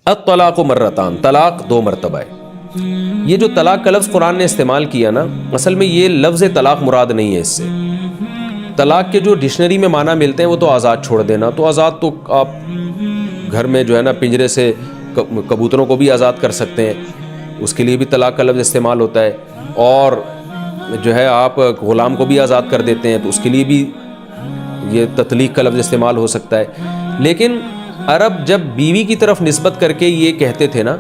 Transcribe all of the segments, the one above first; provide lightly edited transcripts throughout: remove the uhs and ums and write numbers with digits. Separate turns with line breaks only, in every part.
الطلاق مرتان، طلاق دو مرتبہ ہے۔ یہ جو طلاق کا لفظ قرآن نے استعمال کیا نا، اصل میں یہ لفظ طلاق مراد نہیں ہے۔ اس سے طلاق کے جو ڈکشنری میں معنی ملتے ہیں وہ تو آزاد چھوڑ دینا، تو آزاد تو آپ گھر میں جو ہے نا پنجرے سے کبوتروں کو بھی آزاد کر سکتے ہیں، اس کے لیے بھی طلاق کا لفظ استعمال ہوتا ہے، اور جو ہے آپ غلام کو بھی آزاد کر دیتے ہیں تو اس کے لیے بھی یہ تطلیق کا لفظ استعمال ہو سکتا ہے۔ لیکن عرب جب بیوی کی طرف نسبت کر کے یہ کہتے تھے نا،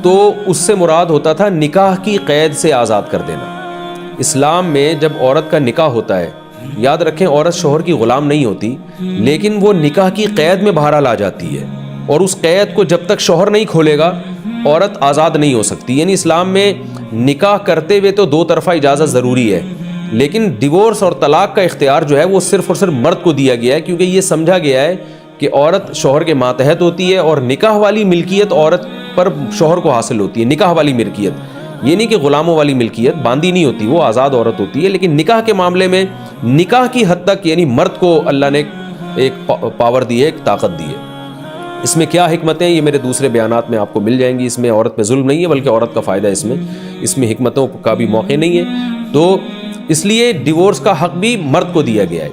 تو اس سے مراد ہوتا تھا نکاح کی قید سے آزاد کر دینا۔ اسلام میں جب عورت کا نکاح ہوتا ہے، یاد رکھیں عورت شوہر کی غلام نہیں ہوتی، لیکن وہ نکاح کی قید میں بہرحال آ جاتی ہے، اور اس قید کو جب تک شوہر نہیں کھولے گا عورت آزاد نہیں ہو سکتی۔ یعنی اسلام میں نکاح کرتے ہوئے تو دو طرفہ اجازت ضروری ہے، لیکن ڈیورس اور طلاق کا اختیار جو ہے وہ صرف اور صرف مرد کو دیا گیا ہے، کیونکہ یہ سمجھا گیا ہے کہ عورت شوہر کے ماتحت ہوتی ہے، اور نکاح والی ملکیت عورت پر شوہر کو حاصل ہوتی ہے۔ نکاح والی ملکیت یہ نہیں کہ غلاموں والی ملکیت، باندھی نہیں ہوتی، وہ آزاد عورت ہوتی ہے، لیکن نکاح کے معاملے میں نکاح کی حد تک یعنی مرد کو اللہ نے ایک پاور دی ہے، ایک طاقت دی ہے۔ اس میں کیا حکمتیں یہ میرے دوسرے بیانات میں آپ کو مل جائیں گی۔ اس میں عورت پہ ظلم نہیں ہے بلکہ عورت کا فائدہ ہے، اس میں حکمتوں کا بھی موقع نہیں ہے، تو اس لیے ڈیورس کا حق بھی مرد کو دیا گیا ہے۔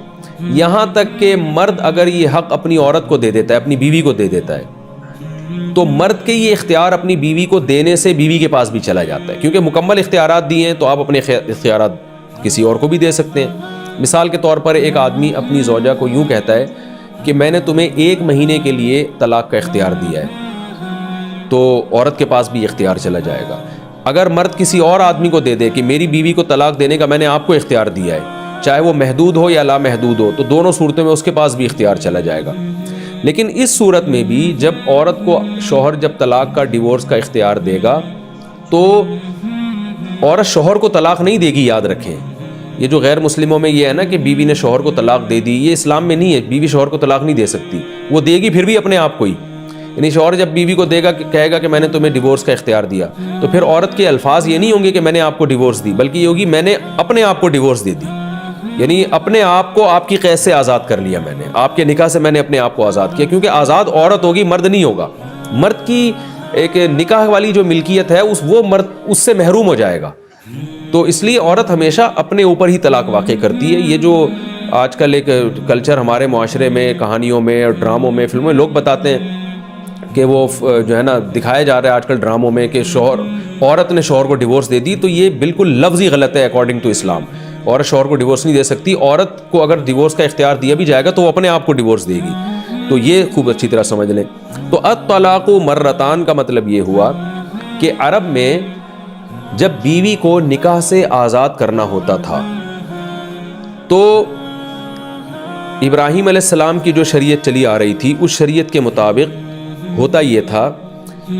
یہاں تک کہ مرد اگر یہ حق اپنی عورت کو دے دیتا ہے، اپنی بیوی کو دے دیتا ہے، تو مرد کے یہ اختیار اپنی بیوی کو دینے سے بیوی کے پاس بھی چلا جاتا ہے، کیونکہ مکمل اختیارات دیے ہیں تو آپ اپنے اختیارات کسی اور کو بھی دے سکتے ہیں۔ مثال کے طور پر ایک آدمی اپنی زوجہ کو یوں کہتا ہے کہ میں نے تمہیں 1 مہینے کے لیے طلاق کا اختیار دیا ہے، تو عورت کے پاس بھی اختیار چلا جائے گا۔ اگر مرد کسی اور آدمی کو دے دے کہ میری بیوی کو طلاق دینے کا میں نے آپ کو اختیار دیا ہے، چاہے وہ محدود ہو یا لامحدود ہو، تو دونوں صورتوں میں اس کے پاس بھی اختیار چلا جائے گا۔ لیکن اس صورت میں بھی جب عورت کو شوہر جب طلاق کا ڈیورس کا اختیار دے گا تو عورت شوہر کو طلاق نہیں دے گی۔ یاد رکھیں یہ جو غیر مسلموں میں یہ ہے نا کہ بیوی نے شوہر کو طلاق دے دی، یہ اسلام میں نہیں ہے۔ بیوی شوہر کو طلاق نہیں دے سکتی، وہ دے گی پھر بھی اپنے آپ کو ہی۔ یعنی شوہر جب بیوی کو دے گا، کہے گا کہ میں نے تمہیں ڈیورس کا اختیار دیا، تو پھر عورت کے الفاظ یہ نہیں ہوں گے کہ میں نے آپ کو ڈیورس دی، بلکہ یہ ہوگی میں نے اپنے آپ کو ڈیورس دے دی، یعنی اپنے آپ کو آپ کی قید سے آزاد کر لیا، میں نے آپ کے نکاح سے میں نے اپنے آپ کو آزاد کیا، کیونکہ آزاد عورت ہوگی، مرد نہیں ہوگا۔ مرد کی ایک نکاح والی جو ملکیت ہے وہ مرد اس سے محروم ہو جائے گا، تو اس لیے عورت ہمیشہ اپنے اوپر ہی طلاق واقع کرتی ہے۔ یہ جو آج کل ایک کلچر ہمارے معاشرے میں کہانیوں میں اور ڈراموں میں فلموں میں لوگ بتاتے ہیں کہ وہ جو ہے نا دکھایا جا رہا ہے آج کل ڈراموں میں کہ عورت نے شوہر کو ڈیورس دے دی، تو یہ بالکل لفظی غلط ہے اکارڈنگ ٹو اسلام۔ عورت شوہر کو ڈیورس نہیں دے سکتی، عورت کو اگر ڈیورس کا اختیار دیا بھی جائے گا تو وہ اپنے آپ کو ڈیورس دے گی، تو یہ خوب اچھی طرح سمجھ لیں۔ تو الطلاق مرتان کا مطلب یہ ہوا کہ عرب میں جب بیوی کو نکاح سے آزاد کرنا ہوتا تھا تو ابراہیم علیہ السلام کی جو شریعت چلی آ رہی تھی اس شریعت کے مطابق ہوتا یہ تھا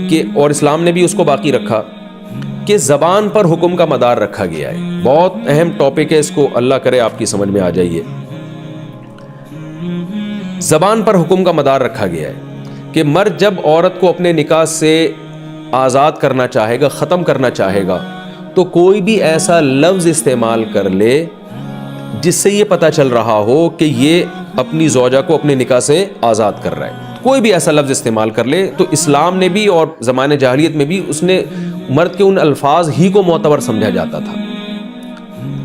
کہ، اور اسلام نے بھی اس کو باقی رکھا، کہ زبان پر حکم کا مدار رکھا گیا ہے۔ بہت اہم ٹاپک ہے، اس کو اللہ کرے آپ کی سمجھ میں آ جائیے۔ زبان پر حکم کا مدار رکھا گیا ہے کہ مرد جب عورت کو اپنے نکاح سے آزاد کرنا چاہے گا، ختم کرنا چاہے گا، تو کوئی بھی ایسا لفظ استعمال کر لے جس سے یہ پتہ چل رہا ہو کہ یہ اپنی زوجہ کو اپنے نکاح سے آزاد کر رہا ہے، کوئی بھی ایسا لفظ استعمال کر لے، تو اسلام نے بھی اور زمانے جاہلیت میں بھی اس نے مرد کے ان الفاظ ہی کو معتبر سمجھا جاتا تھا،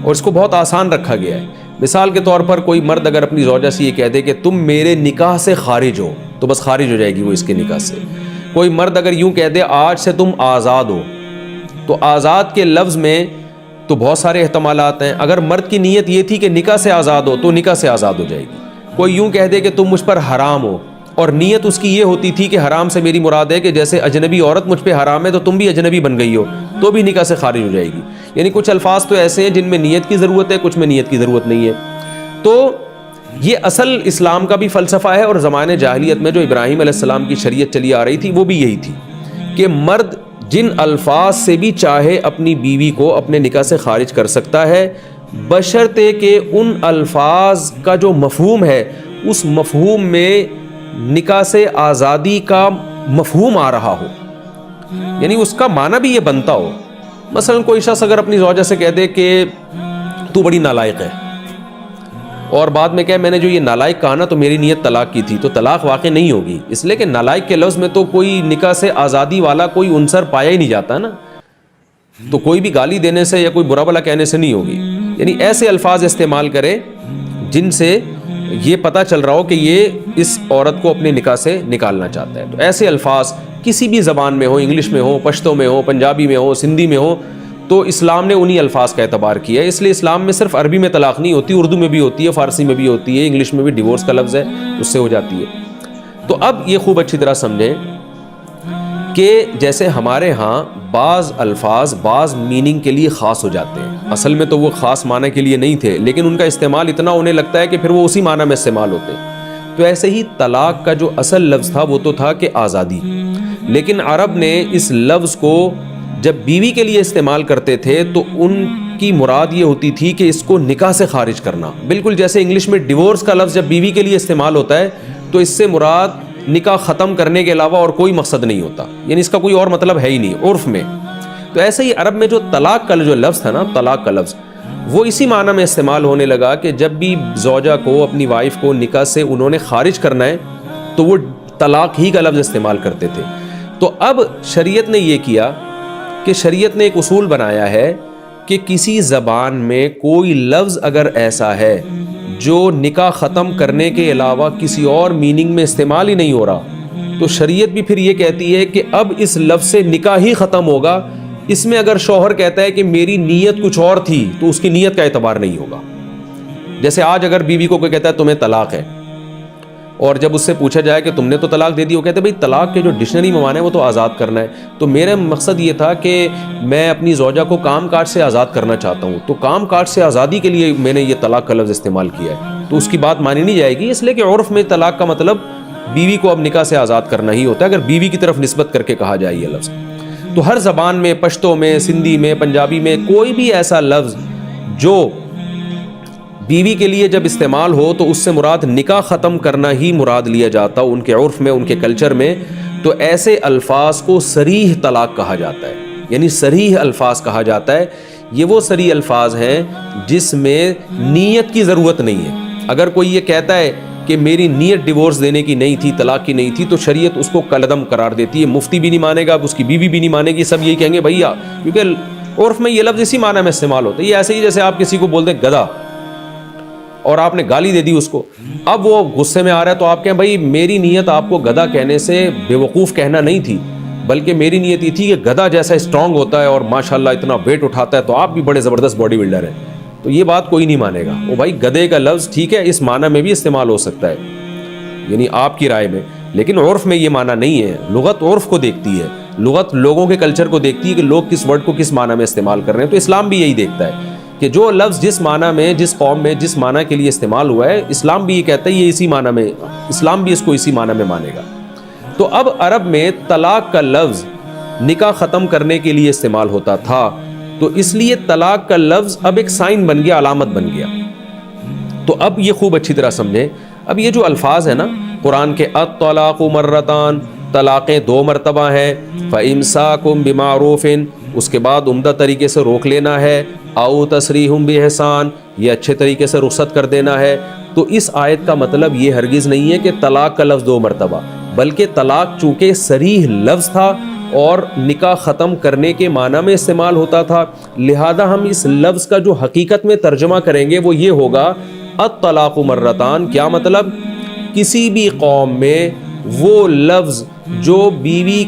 اور اس کو بہت آسان رکھا گیا ہے۔ مثال کے طور پر کوئی مرد اگر اپنی زوجہ سے یہ کہہ دے کہ تم میرے نکاح سے خارج ہو، تو بس خارج ہو جائے گی وہ اس کے نکاح سے۔ کوئی مرد اگر یوں کہہ دے آج سے تم آزاد ہو، تو آزاد کے لفظ میں تو بہت سارے احتمالات ہیں۔ اگر مرد کی نیت یہ تھی کہ نکاح سے آزاد ہو تو نکاح سے آزاد ہو جائے گی۔ کوئی یوں کہہ دے کہ تم مجھ پر حرام ہو، اور نیت اس کی یہ ہوتی تھی کہ حرام سے میری مراد ہے کہ جیسے اجنبی عورت مجھ پہ حرام ہے تو تم بھی اجنبی بن گئی ہو، تو بھی نکاح سے خارج ہو جائے گی۔ یعنی کچھ الفاظ تو ایسے ہیں جن میں نیت کی ضرورت ہے، کچھ میں نیت کی ضرورت نہیں ہے۔ تو یہ اصل اسلام کا بھی فلسفہ ہے، اور زمانے جاہلیت میں جو ابراہیم علیہ السلام کی شریعت چلی آ رہی تھی وہ بھی یہی تھی کہ مرد جن الفاظ سے بھی چاہے اپنی بیوی کو اپنے نکاح سے خارج کر سکتا ہے، بشرطے کہ ان الفاظ کا جو مفہوم ہے اس مفہوم میں نکاح سے آزادی کا مفہوم آ رہا ہو، یعنی اس کا معنی بھی یہ بنتا ہو۔ مثلا کوئی شخص اگر اپنی زوجہ سے کہہ دے کہ تو بڑی نالائق ہے، اور بعد میں کہے میں نے جو یہ نالائق کہا نا تو میری نیت طلاق کی تھی، تو طلاق واقع نہیں ہوگی، اس لیے کہ نالائق کے لفظ میں تو کوئی نکاح سے آزادی والا کوئی عنصر پایا ہی نہیں جاتا نا، تو کوئی بھی گالی دینے سے یا کوئی برا بھلا کہنے سے نہیں ہوگی. یعنی ایسے الفاظ استعمال کرے جن سے یہ پتہ چل رہا ہو کہ یہ اس عورت کو اپنے نکاح سے نکالنا چاہتا ہے. تو ایسے الفاظ کسی بھی زبان میں ہو، انگلش میں ہو، پشتو میں ہو، پنجابی میں ہو، سندھی میں ہو، تو اسلام نے انہی الفاظ کا اعتبار کیا ہے. اس لیے اسلام میں صرف عربی میں طلاق نہیں ہوتی، اردو میں بھی ہوتی ہے، فارسی میں بھی ہوتی ہے، انگلش میں بھی ڈیورس کا لفظ ہے اس سے ہو جاتی ہے. تو اب یہ خوب اچھی طرح سمجھیں کہ جیسے ہمارے ہاں بعض الفاظ بعض میننگ کے لیے خاص ہو جاتے ہیں، اصل میں تو وہ خاص معنی کے لیے نہیں تھے، لیکن ان کا استعمال اتنا ہونے لگتا ہے کہ پھر وہ اسی معنی میں استعمال ہوتے ہیں. تو ایسے ہی طلاق کا جو اصل لفظ تھا وہ تو تھا کہ آزادی، لیکن عرب نے اس لفظ کو جب بیوی کے لیے استعمال کرتے تھے تو ان کی مراد یہ ہوتی تھی کہ اس کو نکاح سے خارج کرنا. بالکل جیسے انگلش میں ڈیورس کا لفظ جب بیوی کے لیے استعمال ہوتا ہے تو اس سے مراد نکاح ختم کرنے کے علاوہ اور کوئی مقصد نہیں ہوتا، یعنی اس کا کوئی اور مطلب ہے ہی نہیں عرف میں. تو ایسے ہی عرب میں جو طلاق کا جو لفظ تھا نا، طلاق کا لفظ وہ اسی معنی میں استعمال ہونے لگا کہ جب بھی زوجہ کو اپنی وائف کو نکاح سے انہوں نے خارج کرنا ہے تو وہ طلاق ہی کا لفظ استعمال کرتے تھے. تو اب شریعت نے یہ کیا کہ شریعت نے ایک اصول بنایا ہے کہ کسی زبان میں کوئی لفظ اگر ایسا ہے جو نکاح ختم کرنے کے علاوہ کسی اور میننگ میں استعمال ہی نہیں ہو رہا، تو شریعت بھی پھر یہ کہتی ہے کہ اب اس لفظ سے نکاح ہی ختم ہوگا. اس میں اگر شوہر کہتا ہے کہ میری نیت کچھ اور تھی تو اس کی نیت کا اعتبار نہیں ہوگا. جیسے آج اگر بیوی کو کوئی کہتا ہے تمہیں طلاق ہے، اور جب اس سے پوچھا جائے کہ تم نے تو طلاق دے دی، وہ کہتے ہیں بھئی طلاق کے جو ڈکشنری میں معنی ہے وہ تو آزاد کرنا ہے. تو میرا مقصد یہ تھا کہ میں اپنی زوجہ کو کام کاج سے آزاد کرنا چاہتا ہوں، تو کام کاج سے آزادی کے لیے میں نے یہ طلاق کا لفظ استعمال کیا ہے، تو اس کی بات مانی نہیں جائے گی، اس لیے کہ عرف میں طلاق کا مطلب بیوی کو اب نکاح سے آزاد کرنا ہی ہوتا ہے اگر بیوی کی طرف نسبت کر کے کہا جائے یہ لفظ. تو ہر زبان میں، پشتو میں، سندھی میں، پنجابی میں کوئی بھی ایسا لفظ جو بیوی کے لیے جب استعمال ہو تو اس سے مراد نکاح ختم کرنا ہی مراد لیا جاتا ان کے عرف میں، ان کے کلچر میں، تو ایسے الفاظ کو صریح طلاق کہا جاتا ہے. یعنی صریح الفاظ کہا جاتا ہے. یہ وہ صریح الفاظ ہیں جس میں نیت کی ضرورت نہیں ہے. اگر کوئی یہ کہتا ہے کہ میری نیت ڈیورس دینے کی نہیں تھی، طلاق کی نہیں تھی، تو شریعت اس کو کالعدم قرار دیتی ہے. مفتی بھی نہیں مانے گا، اس کی بیوی بھی نہیں مانے گی، سب یہی کہیں گے بھیا، کیونکہ عرف میں یہ لفظ اسی معنی میں استعمال ہوتا ہے. یہ ایسے ہی جیسے آپ کسی کو بول دیں گدھا اور آپ نے گالی دے دی اس کو، اب وہ غصے میں آ رہا ہے تو آپ کہیں بھائی میری نیت آپ کو گدھا کہنے سے بے وقوف کہنا نہیں تھی، بلکہ میری نیت یہ تھی کہ گدھا جیسا اسٹرانگ ہوتا ہے اور ماشاءاللہ اتنا ویٹ اٹھاتا ہے تو آپ بھی بڑے زبردست باڈی بلڈر ہیں. تو یہ بات کوئی نہیں مانے گا. وہ بھائی گدھے کا لفظ ٹھیک ہے اس معنی میں بھی استعمال ہو سکتا ہے، یعنی آپ کی رائے میں، لیکن عرف میں یہ معنی نہیں ہے. لغت عرف کو دیکھتی ہے، لغت لوگوں کے کلچر کو دیکھتی ہے کہ لوگ کس ورڈ کو کس معنی میں استعمال کر رہے ہیں. تو اسلام بھی یہی دیکھتا ہے کہ جو لفظ جس معنی میں، جس قوم میں، جس معنی کے لیے استعمال ہوا ہے، اسلام بھی یہ کہتا ہے یہ اسی معنی میں، اسلام بھی اس کو اسی معنی میں مانے گا. تو اب عرب میں طلاق کا لفظ نکاح ختم کرنے کے لیے استعمال ہوتا تھا، تو اس لیے طلاق کا لفظ اب ایک سائن بن گیا، علامت بن گیا. تو اب یہ خوب اچھی طرح سمجھیں. اب یہ جو الفاظ ہیں نا قرآن کے، الطلاق مرتان، طلاقیں 2 مرتبہ ہیں، فَإِمْسَاكُمْ بِمَعْرُوفٍ، اس کے بعد عمدہ طریقے سے روک لینا ہے، او تسریح بِإِحْسَان، یہ اچھے طریقے سے رخصت کر دینا ہے. تو اس آیت کا مطلب یہ ہرگز نہیں ہے کہ طلاق کا لفظ 2 مرتبہ، بلکہ طلاق چونکہ صریح لفظ تھا اور نکاح ختم کرنے کے معنی میں استعمال ہوتا تھا، لہذا ہم اس لفظ کا جو حقیقت میں ترجمہ کریں گے وہ یہ ہوگا الطلاق مرتان. کیا مطلب؟ کسی بھی قوم میں وہ لفظ جو بیوی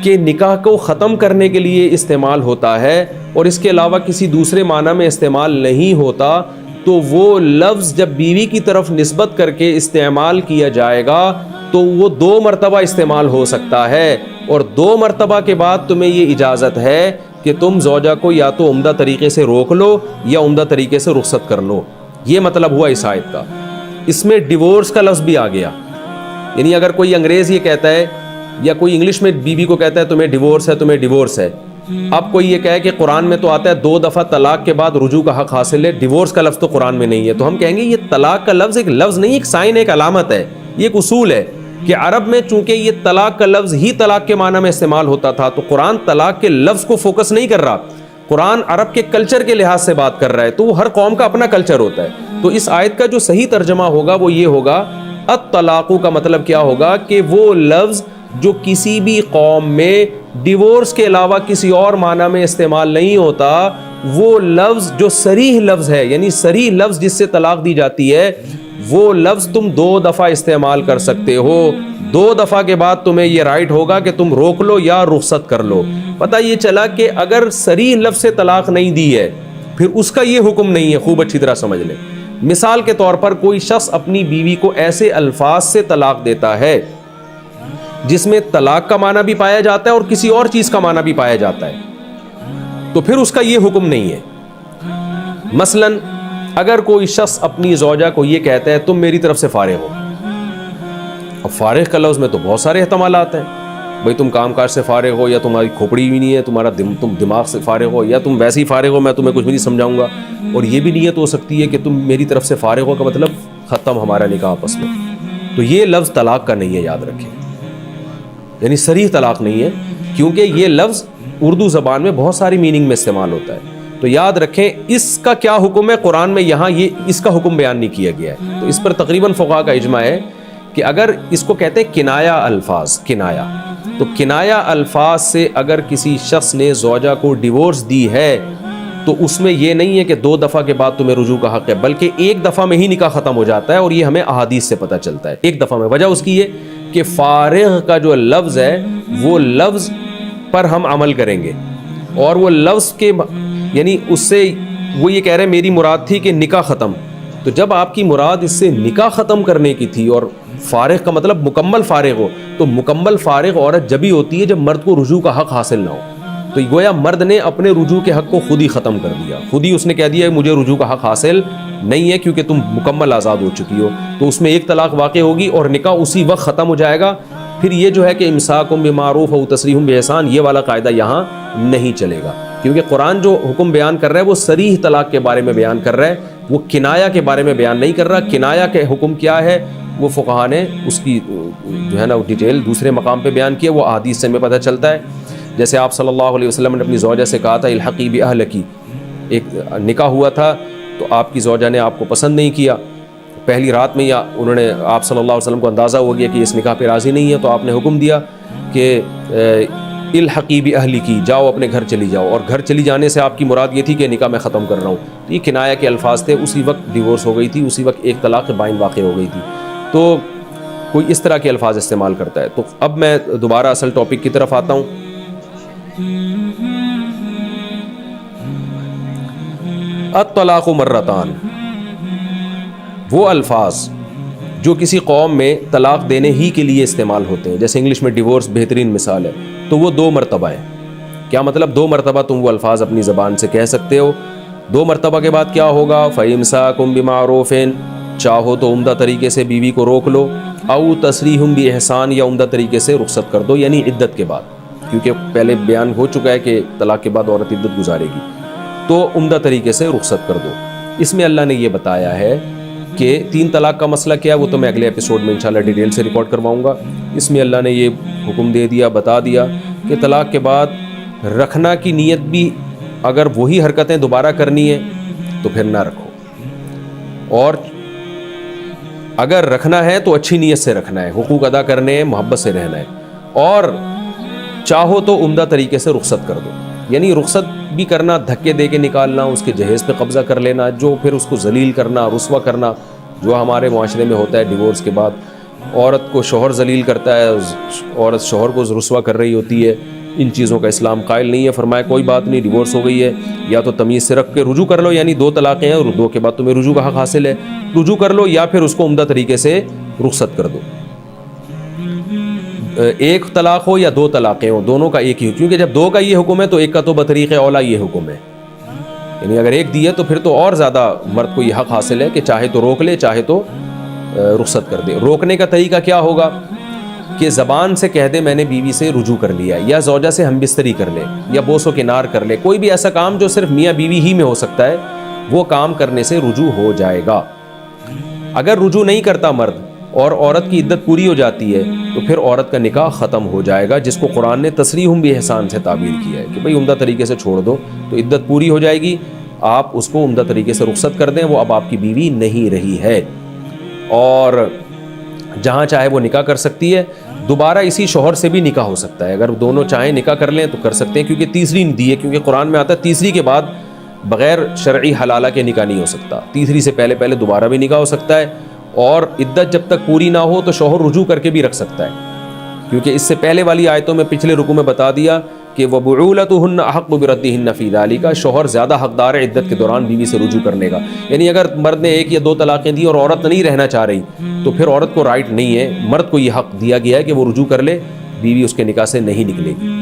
کے نکاح کو ختم کرنے کے لیے استعمال ہوتا ہے اور اس کے علاوہ کسی دوسرے معنی میں استعمال نہیں ہوتا، تو وہ لفظ جب بیوی کی طرف نسبت کر کے استعمال کیا جائے گا تو وہ 2 مرتبہ استعمال ہو سکتا ہے، اور 2 مرتبہ کے بعد تمہیں یہ اجازت ہے کہ تم زوجہ کو یا تو عمدہ طریقے سے روک لو یا عمدہ طریقے سے رخصت کر لو. یہ مطلب ہوا اس آیت کا. اس میں ڈیورس کا لفظ بھی آ گیا. یعنی اگر کوئی انگریز یہ کہتا ہے یا کوئی انگلش میں بیوی کو کہتا ہے تمہیں ڈیورس ہے، تمہیں ڈیورس ہے، اب کوئی یہ کہے کہ قرآن میں تو آتا ہے 2 دفعہ طلاق کے بعد رجوع کا حق حاصل ہے، ڈیورس کا لفظ تو قرآن میں نہیں ہے، تو ہم کہیں گے یہ طلاق کا لفظ ایک لفظ نہیں، ایک سائن، ایک علامت ہے. یہ ایک اصول ہے کہ عرب میں چونکہ یہ طلاق کا لفظ ہی طلاق کے معنی میں استعمال ہوتا تھا، تو قرآن طلاق کے لفظ کو فوکس نہیں کر رہا، قرآن عرب کے کلچر کے لحاظ سے بات کر رہا ہے، تو وہ ہر قوم کا اپنا کلچر ہوتا ہے۔ تو اس آیت کا جو صحیح ترجمہ ہوگا وہ یہ ہوگا، الطلاق کا مطلب کیا ہوگا کہ وہ لفظ جو کسی بھی قوم میں ڈیورس کے علاوہ کسی اور معنی میں استعمال نہیں ہوتا، وہ لفظ جو صریح لفظ ہے، یعنی صریح لفظ جس سے طلاق دی جاتی ہے، وہ لفظ تم 2 دفعہ استعمال کر سکتے ہو۔ 2 دفعہ کے بعد تمہیں یہ رائٹ ہوگا کہ تم روک لو یا رخصت کر لو۔ پتہ یہ چلا کہ اگر صریح لفظ سے طلاق نہیں دی ہے پھر اس کا یہ حکم نہیں ہے، خوب اچھی طرح سمجھ لیں۔ مثال کے طور پر کوئی شخص اپنی بیوی کو ایسے الفاظ سے طلاق دیتا ہے جس میں طلاق کا معنی بھی پایا جاتا ہے اور کسی اور چیز کا معنی بھی پایا جاتا ہے، تو پھر اس کا یہ حکم نہیں ہے۔ مثلا اگر کوئی شخص اپنی زوجہ کو یہ کہتا ہے تم میری طرف سے فارغ ہو، اب فارغ کا لفظ میں تو بہت سارے احتمالات ہیں، بھئی تم کام کاج سے فارغ ہو، یا تمہاری کھوپڑی بھی نہیں ہے، تم دماغ سے فارغ ہو، یا تم ویسے ہی فارغ ہو، میں تمہیں کچھ بھی نہیں سمجھاؤں گا، اور یہ بھی نیت ہو سکتی ہے کہ تم میری طرف سے فارغ ہو کا مطلب ختم ہمارا نکاح آپس میں، تو یہ لفظ طلاق کا نہیں ہے، یاد رکھیں، یعنی صریح طلاق نہیں ہے، کیونکہ یہ لفظ اردو زبان میں بہت ساری میننگ میں استعمال ہوتا ہے۔ تو یاد رکھیں اس کا کیا حکم ہے، قرآن میں یہاں یہ اس کا حکم بیان نہیں کیا گیا ہے، تو اس پر تقریباً فقہاء کا اجماع ہے کہ اگر اس کو کہتے ہیں کنایا الفاظ، کنایا، تو کنایا الفاظ سے اگر کسی شخص نے زوجہ کو ڈیورس دی ہے تو اس میں یہ نہیں ہے کہ 2 دفعہ کے بعد تمہیں رجوع کا حق ہے، بلکہ 1 دفعہ میں ہی نکاح ختم ہو جاتا ہے، اور یہ ہمیں احادیث سے پتہ چلتا ہے 1 دفعہ میں۔ وجہ اس کی یہ کہ فارغ کا جو لفظ ہے وہ لفظ پر ہم عمل کریں گے، اور وہ لفظ کے یعنی اس سے وہ یہ کہہ رہے ہیں میری مراد تھی کہ نکاح ختم، تو جب آپ کی مراد اس سے نکاح ختم کرنے کی تھی، اور فارغ کا مطلب مکمل فارغ ہو، تو مکمل فارغ عورت جبھی ہوتی ہے جب مرد کو رجوع کا حق حاصل نہ ہو، تو گویا مرد نے اپنے رجوع کے حق کو خود ہی ختم کر دیا، خود ہی اس نے کہہ دیا مجھے رجوع کا حق حاصل نہیں ہے کیونکہ تم مکمل آزاد ہو چکی ہو، تو اس میں 1 طلاق واقع ہوگی اور نکاح اسی وقت ختم ہو جائے گا۔ پھر یہ جو ہے کہ امساکم بمعروف او تسریحم باحسان، یہ والا قاعدہ یہاں نہیں چلے گا، کیونکہ قرآن جو حکم بیان کر رہا ہے وہ صریح طلاق کے بارے میں بیان کر رہا ہے، وہ کنایا کے بارے میں بیان نہیں کر رہا۔ کنایا کے حکم کیا ہے وہ فقہاء نے اس کی جو ہے نا ڈیٹیل دوسرے مقام پہ بیان کیا، وہ احادیث سے ہمیں پتہ چلتا ہے۔ جیسے آپ صلی اللہ علیہ وسلم نے اپنی زوجہ سے کہا تھا الحقی باہلکی، ایک نکاح ہوا تھا تو آپ کی زوجہ نے آپ کو پسند نہیں کیا، پہلی رات میں یا انہوں نے آپ صلی اللہ علیہ وسلم کو اندازہ ہو گیا کہ اس نکاح پہ راضی نہیں ہے، تو آپ نے حکم دیا کہ الحقی باہلکی، جاؤ اپنے گھر چلی جاؤ، اور گھر چلی جانے سے آپ کی مراد یہ تھی کہ نکاح میں ختم کر رہا ہوں، تو یہ کنایا کے الفاظ تھے، اسی وقت ڈیورس ہو گئی تھی، اسی وقت 1 طلاق بائن واقع ہو گئی تھی، تو کوئی اس طرح کے الفاظ استعمال کرتا ہے۔ تو اب میں دوبارہ اصل ٹاپک کی طرف آتا ہوں۔ الطلاق مرتان، وہ الفاظ جو کسی قوم میں طلاق دینے ہی کے لیے استعمال ہوتے ہیں، جیسے انگلش میں ڈیورس بہترین مثال ہے، تو وہ 2 مرتبہ ہیں۔ کیا مطلب 2 مرتبہ تم وہ الفاظ اپنی زبان سے کہہ سکتے ہو؟ 2 مرتبہ کے بعد کیا ہوگا؟ فَإِمْسَاكُمْ بِمَعْرُوفٍ، چاہو تو عمدہ طریقے سے بیوی کو روک لو، او تسریحم بِإِحْسَان، یا عمدہ طریقے سے رخصت کر دو، یعنی عدت کے بعد، کیونکہ پہلے بیان ہو چکا ہے کہ طلاق کے بعد عورت عدت گزارے گی، تو عمدہ طریقے سے رخصت کر دو۔ اس میں اللہ نے یہ بتایا ہے کہ 3 طلاق کا مسئلہ کیا ہے، وہ تو میں اگلے ایپیسوڈ میں انشاءاللہ ڈیٹیل سے ریکارڈ کرواؤں گا۔ اس میں اللہ نے یہ حکم دے دیا، بتا دیا کہ طلاق کے بعد رکھنا کی نیت بھی اگر وہی حرکتیں دوبارہ کرنی ہے تو پھر نہ رکھو، اور اگر رکھنا ہے تو اچھی نیت سے رکھنا ہے، حقوق ادا کرنے ہیں، محبت سے رہنا ہے، اور چاہو تو عمدہ طریقے سے رخصت کر دو، یعنی رخصت بھی کرنا، دھکے دے کے نکالنا، اس کے جہیز پہ قبضہ کر لینا، جو پھر اس کو ذلیل کرنا، رسوا کرنا، جو ہمارے معاشرے میں ہوتا ہے ڈیورس کے بعد، عورت کو شوہر ذلیل کرتا ہے، عورت شوہر کو رسوا کر رہی ہوتی ہے، ان چیزوں کا اسلام قائل نہیں ہے۔ فرمایا کوئی بات نہیں، ڈیورس ہو گئی ہے، یا تو تمیز سے رکھ کے رجوع کر لو، یعنی 2 طلاقیں ہیں اور 2 کے بعد تمہیں رجوع کا حق حاصل ہے، رجوع کر لو، یا پھر اس کو عمدہ طریقے سے رخصت کر دو۔ 1 طلاق ہو یا 2 طلاقیں ہوں، دونوں کا ایک ہی، کیونکہ جب 2 کا یہ حکم ہے تو 1 کا تو بطریق اولا یہ حکم ہے، یعنی اگر 1 دی ہے تو پھر تو اور زیادہ مرد کو یہ حق حاصل ہے کہ چاہے تو روک لے، چاہے تو رخصت کر دے۔ روکنے کا طریقہ کیا ہوگا کہ زبان سے کہہ دے میں نے بیوی سے رجوع کر لیا، یا زوجہ سے ہم بستری کر لے، یا بوس و کنار کر لے، کوئی بھی ایسا کام جو صرف میاں بیوی ہی میں ہو سکتا ہے، وہ کام کرنے سے رجوع ہو جائے گا۔ اگر رجوع نہیں کرتا مرد اور عورت کی عدت پوری ہو جاتی ہے تو پھر عورت کا نکاح ختم ہو جائے گا، جس کو قرآن نے تصریحٌ بِإِحْسَان سے تعبیر کیا ہے کہ بھئی عمدہ طریقے سے چھوڑ دو تو عدت پوری ہو جائے گی، آپ اس کو عمدہ طریقے سے رخصت کر دیں، وہ اب آپ کی بیوی نہیں رہی ہے، اور جہاں چاہے وہ نکاح کر سکتی ہے، دوبارہ اسی شوہر سے بھی نکاح ہو سکتا ہے، اگر دونوں چاہیں نکاح کر لیں تو کر سکتے ہیں، کیونکہ تیسری نہیں دی ہے، کیونکہ قرآن میں آتا ہے تیسری کے بعد بغیر شرعی حلالہ کے نکاح نہیں ہو سکتا، تیسری سے پہلے دوبارہ بھی نکاح ہو سکتا ہے، اور عدت جب تک پوری نہ ہو تو شوہر رجوع کر کے بھی رکھ سکتا ہے، کیونکہ اس سے پہلے والی آیتوں میں پچھلے رکوع میں بتا دیا کہ وَبُعُولَتُهُنَّ أَحَقُّ بِرَدِّهِنَّ فِي ذَلِكَ، شوہر زیادہ حقدار ہے عدت کے دوران بیوی سے رجوع کرنے کا، یعنی اگر مرد نے 1 یا 2 طلاقیں دی اور عورت نہیں رہنا چاہ رہی تو پھر عورت کو رائٹ نہیں ہے، مرد کو یہ حق دیا گیا ہے کہ وہ رجوع کر لے، بیوی اس کے نکاح سے نہیں نکلے گی۔